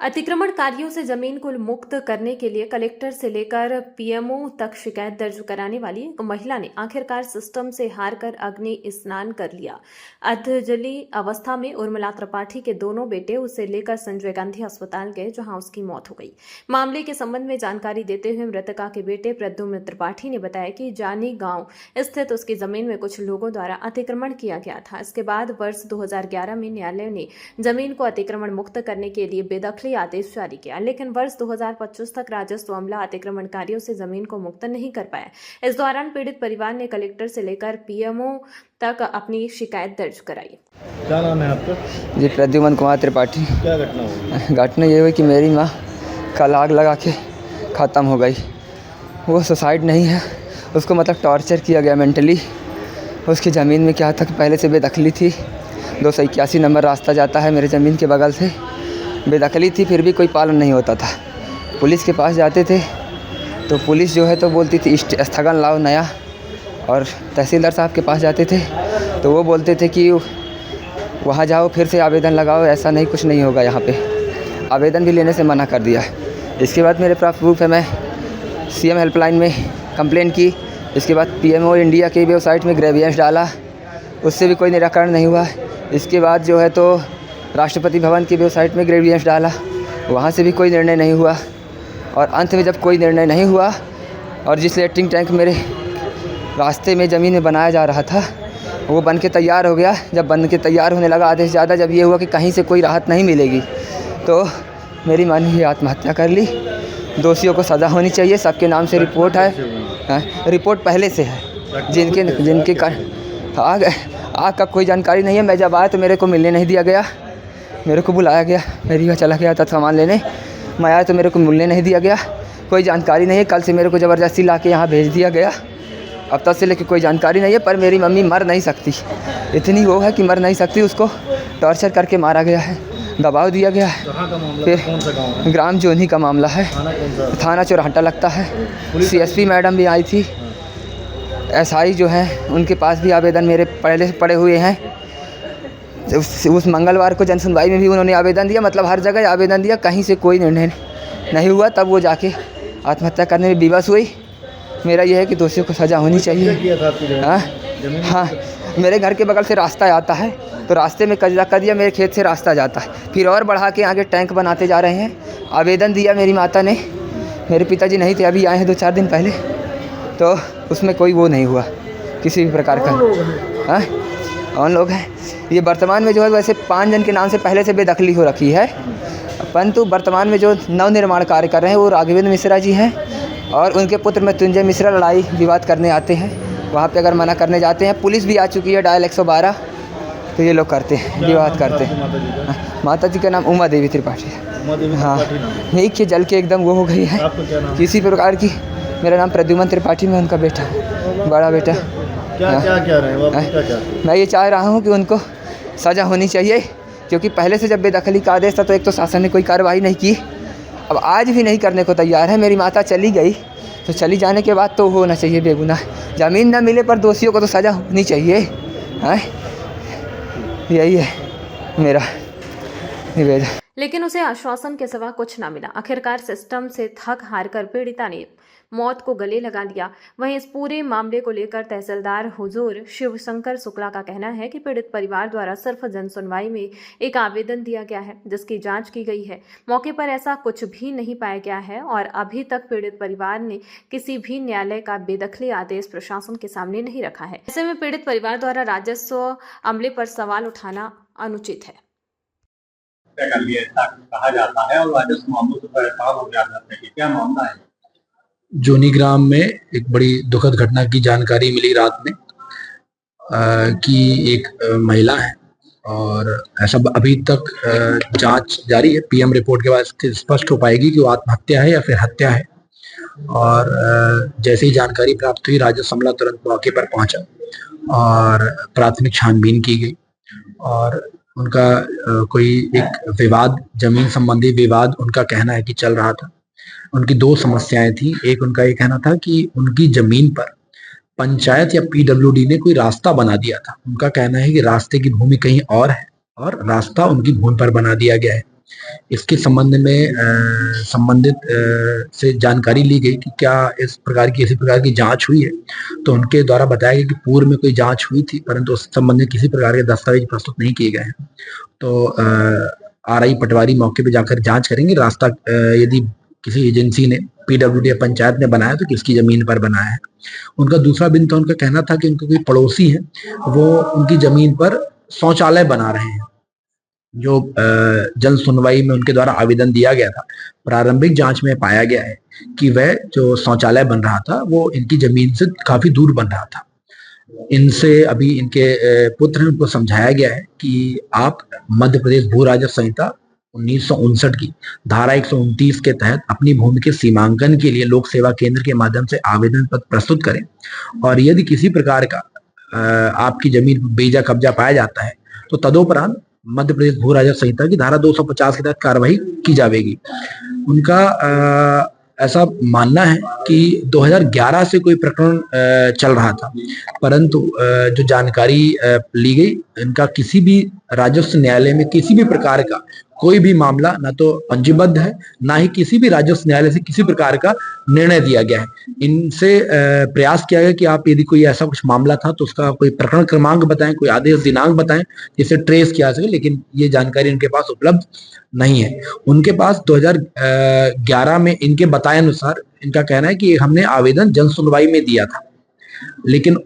अतिक्रमणकारियों से जमीन को मुक्त करने के लिए कलेक्टर से लेकर पीएमओ तक शिकायत दर्ज कराने वाली एक महिला ने आखिरकार सिस्टम से हारकर अग्नि स्नान कर लिया। अधजली अवस्था में उर्मिला त्रिपाठी के दोनों बेटे उसे लेकर संजय गांधी अस्पताल गए, जहां उसकी मौत हो गई। मामले के संबंध में जानकारी देते हुए मृतका के बेटे प्रद्युम्न त्रिपाठी ने बताया कि जानी गांव स्थित उसकी जमीन में कुछ लोगों द्वारा अतिक्रमण किया गया था। इसके बाद वर्ष 2011 में न्यायालय ने जमीन को अतिक्रमण मुक्त करने के लिए बेदखली आदेश जारी किया, लेकिन वर्ष 2025 तक राजस्व अमला अतिक्रमणकारियों से जमीन को मुक्त नहीं कर पाया। इस दौरान पीड़ित परिवार ने कलेक्टर से लेकर पीएमओ तक अपनी शिकायत दर्ज कराई। क्या नाम है आपका? जी, प्रद्युम्न कुमार त्रिपाठी। क्या घटना हुई? घटना ये हुई कि मेरी माँ कल आग लगा के ख़त्म हो गई। वो सुसाइड नहीं है, उसको मतलब टॉर्चर किया गया मेंटली। उसकी ज़मीन में क्या था कि पहले से बेदखली थी। 281 नंबर रास्ता जाता है मेरे ज़मीन के बगल से, बेदखली थी, फिर भी कोई पालन नहीं होता था। पुलिस के पास जाते थे तो पुलिस जो है तो बोलती थी स्थगन लाओ नया, और तहसीलदार साहब के पास जाते थे तो वो बोलते थे कि वहाँ जाओ फिर से आवेदन लगाओ, ऐसा नहीं, कुछ नहीं होगा यहाँ पे। आवेदन भी लेने से मना कर दिया। इसके बाद मेरे पास प्रूफ है, मैं सीएम हेल्पलाइन में कंप्लेंट की। इसके बाद पीएमओ इंडिया की वेबसाइट में ग्रेवियंस डाला, उससे भी कोई निराकरण नहीं हुआ। इसके बाद जो है तो राष्ट्रपति भवन की वेबसाइट में ग्रेवियंस डाला, वहाँ से भी कोई निर्णय नहीं हुआ। और अंत में जब कोई निर्णय नहीं हुआ और जिस लेटरिंग टैंक मेरे रास्ते में ज़मीन में बनाया जा रहा था वो बन के तैयार हो गया। जब बन के तैयार होने लगा आधे से ज़्यादा, जब ये हुआ कि कहीं से कोई राहत नहीं मिलेगी, तो मेरी माँ ने आत्महत्या कर ली। दोषियों को सज़ा होनी चाहिए। सबके नाम से रिपोर्ट है, रिपोर्ट पहले से है। जिनके आग का कोई जानकारी नहीं है। मैं जब आया तो मेरे को मिलने नहीं दिया गया, मेरे को बुलाया गया, मेरी वह चला गया था सामान लेने। मैं आया तो मेरे को मिलने नहीं दिया गया, कोई जानकारी नहीं है। कल से मेरे को ज़बरदस्ती ला के यहाँ भेज दिया गया। अब तक से लेके कोई जानकारी नहीं है। पर मेरी मम्मी मर नहीं सकती, इतनी वो है कि मर नहीं सकती। उसको टॉर्चर करके मारा गया है, दबाव दिया गया है। कहाँ का मामला? फिर कौन सा गाँव है? ग्राम जोनी का मामला है। थाना कौन सा? थाना चौराहटा लगता है। CSP मैडम भी आई थी। SI जो है उनके पास भी आवेदन मेरे पहले से पड़े हुए हैं। उस मंगलवार को जन सुनवाई में भी उन्होंने आवेदन दिया, मतलब हर जगह आवेदन दिया, कहीं से कोई निर्णय नहीं हुआ। तब वो जाके आत्महत्या करने में विवश हुई। मेरा ये है कि दोषियों को सज़ा होनी चाहिए। किया था आपकी जमीन? हाँ, मेरे घर के बगल से रास्ता आता है तो रास्ते में कब्जा कर दिया। मेरे खेत से रास्ता जाता है, फिर और बढ़ा के आगे टैंक बनाते जा रहे हैं। आवेदन दिया मेरी माता ने, मेरे पिताजी नहीं थे, अभी आए हैं 2-4 दिन पहले, तो उसमें कोई वो नहीं हुआ किसी भी प्रकार का। हाँ, और लोग हैं ये वर्तमान में जो है वैसे 5 जन के नाम से पहले से बेदखली हो रखी है, परंतु वर्तमान में जो नवनिर्माण कार्य कर रहे हैं वो राघवेंद्र मिश्रा जी हैं और उनके पुत्र मृत्युंजय मिश्रा लड़ाई विवाद करने आते हैं। वहाँ पे अगर मना करने जाते हैं, पुलिस भी आ चुकी है, डायल 112, तो ये लोग करते हैं, विवाद करते हैं। माता जी का नाम उमा देवी त्रिपाठी है। हाँ, नहीं कि जल के एकदम वो हो गई है। आपका क्या नाम? किसी प्रकार की। मेरा नाम प्रद्युम्न त्रिपाठी, मैं उनका बेटा, बड़ा बेटा। क्या रहे हो? मैं ये चाह रहा हूँ कि उनको सज़ा होनी चाहिए, क्योंकि पहले से जब बेदखली का आदेश था तो एक तो शासन ने कोई कार्रवाई नहीं की, अब आज भी नहीं करने को तैयार है। मेरी माता चली गई तो चली जाने के बाद तो होना चाहिए बेगुनाह। ज़मीन न मिले पर दोषियों को तो सज़ा होनी चाहिए। हाँ, यही है मेरा निवेदन। लेकिन उसे आश्वासन के सिवा कुछ न मिला। आखिरकार सिस्टम से थक हारकर पीड़िता ने मौत को गले लगा लिया। वहीं इस पूरे मामले को लेकर तहसीलदार हुजूर शिवशंकर शुक्ला का कहना है कि पीड़ित परिवार द्वारा सिर्फ जन सुनवाई में एक आवेदन दिया गया है, जिसकी जांच की गई है। मौके पर ऐसा कुछ भी नहीं पाया गया है और अभी तक पीड़ित परिवार ने किसी भी न्यायालय का बेदखली आदेश प्रशासन के सामने नहीं रखा है। ऐसे में पीड़ित परिवार द्वारा राजस्व अमले पर सवाल उठाना अनुचित है। कर लिया ऐसा कहा जाता है और राजस्व मामलों से परेशान हो जाता है, क्या मामला है? जोनी ग्राम में एक बड़ी दुखद घटना की जानकारी मिली रात में कि एक महिला है और ऐसा अभी तक जांच जारी है। PM रिपोर्ट के बाद स्पष्ट हो पाएगी कि वो आत्महत्या है या फिर हत्या है। और जैसे ही जानकारी प्राप्त हुई राजस्व अमला तुरंत मौके पर पहुंचा और प्राथमिक छानबीन की गई और उनका कोई एक विवाद, जमीन संबंधी विवाद उनका कहना है कि चल रहा था। उनकी 2 समस्याएं थी। एक उनका ये कहना था कि उनकी जमीन पर पंचायत या PWD ने कोई रास्ता बना दिया था। उनका कहना है कि रास्ते की भूमि कहीं और है और रास्ता उनकी भूमि पर बना दिया गया है। इसके संबंध में संबंधित से जानकारी ली गई कि क्या इस प्रकार की किसी प्रकार की जांच हुई है। तो उनके द्वारा बताया गया कि पूर्व में कोई जांच हुई थी, परंतु उस संबंध में किसी प्रकार के दस्तावेज प्रस्तुत नहीं किए गए हैं। तो आरआई पटवारी मौके पे जाकर जांच करेंगे। रास्ता यदि किसी एजेंसी ने, पीडब्ल्यूडी या पंचायत ने बनाया तो किसकी जमीन पर बनाया है। उनका दूसरा बिंदु, उनका कहना था कि उनके कोई पड़ोसी हैं, वो उनकी जमीन पर शौचालय बना रहे हैं। जो जन सुनवाई में उनके द्वारा आवेदन दिया गया था, प्रारंभिक जांच में पाया गया है कि वह जो शौचालय बन रहा था वो इनकी जमीन से काफी दूर बन रहा था। इनसे अभी इनके पुत्र ने उनको समझाया गया है कि आप मध्य प्रदेश भू राजस्व संहिता 1959 की धारा 129 के तहत अपनी भूमि के सीमांकन के लिए लोक सेवा केंद्र के माध्यम से आवेदन पत्र प्रस्तुत करें, और यदि किसी प्रकार का आपकी जमीन पर बेजा कब्जा पाया जाता है तो तदोपरांत मध्य प्रदेश भू राजस्व संहिता की धारा 250 के तहत कार्रवाई की जाएगी। उनका ऐसा मानना है कि 2011 से कोई प्रकरण चल रहा था, परंतु जो जानकारी ली गई, इनका किसी भी राजस्व न्यायालय में किसी भी प्रकार का कोई भी मामला ना तो पंजीबद्ध है, ना ही किसी भी राजस्व न्यायालय से किसी प्रकार का निर्णय दिया गया है। इनसे प्रयास किया गया कि आप यदि कोई ऐसा कुछ मामला था तो उसका कोई प्रकरण क्रमांक बताएं, कोई आदेश दिनांक बताएं जिसे ट्रेस किया सके, लेकिन ये जानकारी इनके पास उपलब्ध नहीं है। उनके पास 2011 में इनके बताए अनुसार इनका कहना है कि हमने आवेदन जन सुनवाई में दिया था, लेकिन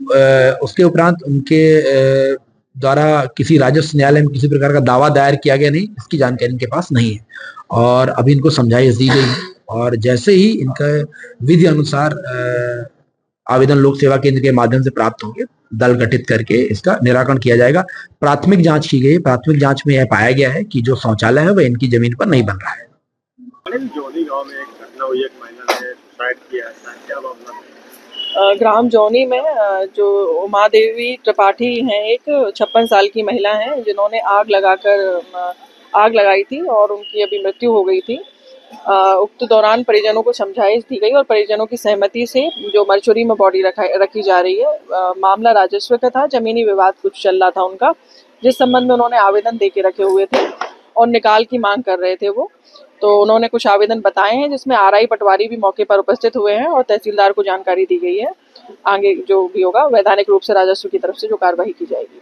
उसके उपरांत उनके द्वारा किसी राजस्व न्यायालय में किसी प्रकार का दावा दायर किया गया नहीं, इसकी जानकारी इनके पास नहीं है। और अभी इनको समझाइश दी गई है, और जैसे ही इनका विधि अनुसार आवेदन लोक सेवा केंद्र के माध्यम से प्राप्त होंगे, दल गठित करके इसका निराकरण किया जाएगा। प्राथमिक जांच की गई, प्राथमिक जांच में यह पाया गया है कि जो शौचालय है वह इनकी जमीन पर नहीं बन रहा है। जोनी गांव में एक घटना हुई, एक महिला ने सुसाइड किया है, क्या मामला है? ग्राम जौनी में जो उमा देवी त्रिपाठी हैं, एक 56 साल की महिला हैं, जिन्होंने आग लगाई थी और उनकी अभी मृत्यु हो गई थी। उक्त दौरान परिजनों को समझाइश दी गई और परिजनों की सहमति से जो मरचुरी में बॉडी रखी जा रही है। मामला राजस्व का था, जमीनी विवाद कुछ चल रहा था उनका, जिस संबंध में उन्होंने आवेदन दे के रखे हुए थे और निकाल की मांग कर रहे थे वो। तो उन्होंने कुछ आवेदन बताए हैं, जिसमें आरआई पटवारी भी मौके पर उपस्थित हुए हैं और तहसीलदार को जानकारी दी गई है। आगे जो भी होगा वैधानिक रूप से राजस्व की तरफ से जो कार्रवाई की जाएगी।